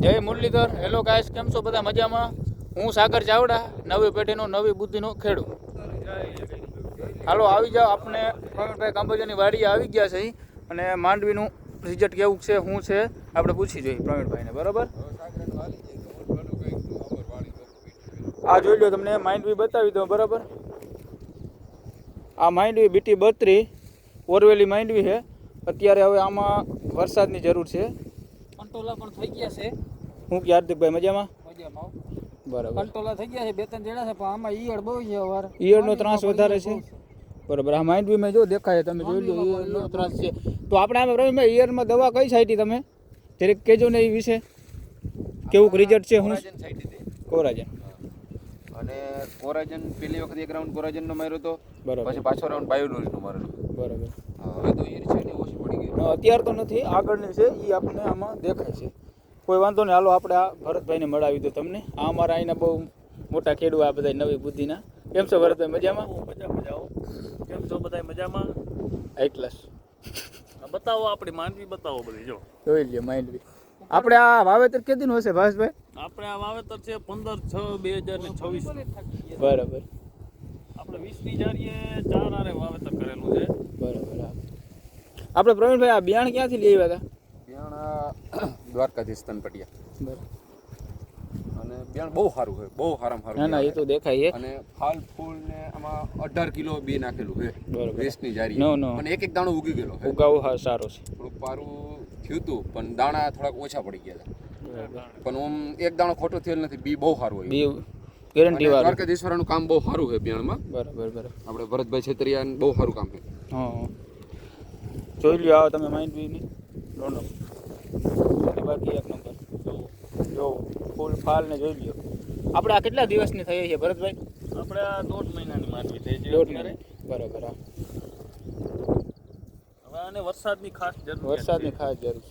જય Muralidhar. Hello guys, કેમ છો બધા? મજામાં? હું સાગર ચાવડા, નવી પેઢીનો નવી બુદ્ધિનો ખેડૂત. હાલો આવી જાઓ, આપણે પ્રવીણભાઈ કાંબોજાની વાડીએ આવી ગયા છે અને માંડવીનું રિઝલ્ટ કેવું છે, શું છે આપણે પૂછી જોઈએ પ્રવીણભાઈને. બરાબર, આ જોઈ લો, તમને માંડવી બતાવી દો. બરાબર, આ માંડવી બીટી 32 ઓરવેલી માંડવી છે. અત્યારે હવે આમાં વરસાદની જરૂર છે. કંટોલા પણ થઈ ગયા છે. હું કે હાર્દિકભાઈ મજામાં? મજામાં. બરાબર, કંટોલા થઈ ગયા છે, 2-3 જણા છે, પણ આમાં ઈયળ બહુ છે. ઈયળનો ત્રાસ વધારે છે. બરાબર, આ માંડવીમાં જો દેખાય, તમે જોઈ લો, ઈયળનો ત્રાસ છે. તો આપણે આમાં પ્રવીણભાઈ ઈયળમાં દવા કઈ છાંટી તમે? જરીક કહેજો ને એ વિશે, કેવું રિઝલ્ટ છે? હું કોરાજન અને કોરાજન પેલી વખત એક રાઉન્ડ કોરાજનનો માર્યો હતો, બરાબર, પછી પાછો રાઉન્ડ બાયોડોઝનો મારેલો. બરાબર. હવે તો ઈયર છે ને ઓછી પડી ગઈ. અત્યારે તો નથી, આગળની છે એ આપણને આમાં દેખાય છે. કોઈ વાંધો નહીં, હાલો આપણે આ ભરતભાઈને મળાવી દો તમને. આ અમારા અહીંના બહુ મોટા ખેડૂત, આ બધા નવી બુદ્ધિના. કેમ છો ભરતભાઈ? મજામાં? મજા. કેમ છો બધા? મજામાં. High class. બતાવો આપણી માંડવી, બતાવો બધી. જો જોઈ લ્યો માંડવી. આપણે આ વાવેતર કે દિન હશે ભાસભાઈ? આપણે આ વાવેતર છે 15/6/2026. બરાબર, આપણે 20ની જારીએ 4 આરે વાવેતર કરેલું છે. બરાબર. આપણે પ્રવીણભાઈ આ બિયાણ ક્યાંથી લઈ આવ્યા હતા? બિયાણ દ્વારકાધીશ તનપટિયા. બરાબર. અને બિયાણ બહુ સારું છે, બહુ સારામાં સારું. ના ના, એ તો દેખાય છે. અને ફાલ ફૂલ ને આમાં 18 કિલો બી નાખેલું છે. બરાબર. 20ની જારી. નો નો, અને એક દાણો ઉગી ગયેલો છે. ઉગાવ સારો છે. થોડુંક પારું થયું હતું, પણ દાણા થોડાક ઓછા પડી ગયા હતા. પણ આમ એક દાણો ખોટો થયેલ નથી. બી બહુ સારું હોય. બી ગેરંટી વાળું. દ્વારકાધીશ્વરનું કામ બહુ સારું છે બિયાણમાં. બરાબર બરાબર. આપણે ભરતભાઈ છેતરિયા બહુ સારું કામ છે. હા, જોઈ લ્યો, આવો તમે માંડવીની લોનો બાકી એક નંબર. જો ફૂલ ફાલ ને જોઈ લ્યો. આપણે આ કેટલા દિવસની થઈ છે ભરતભાઈ? આપણે આ 1.5 મહિનાની માંડવી થઈ છે. 1.5 મહિના. બરાબર. હા, હવે આને વરસાદની ખાસ જરૂર છે. વરસાદની ખાસ જરૂર છે.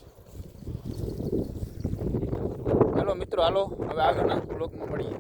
હાલો મિત્રો, હાલો હવે આગળના બ્લોકમાં મળીએ.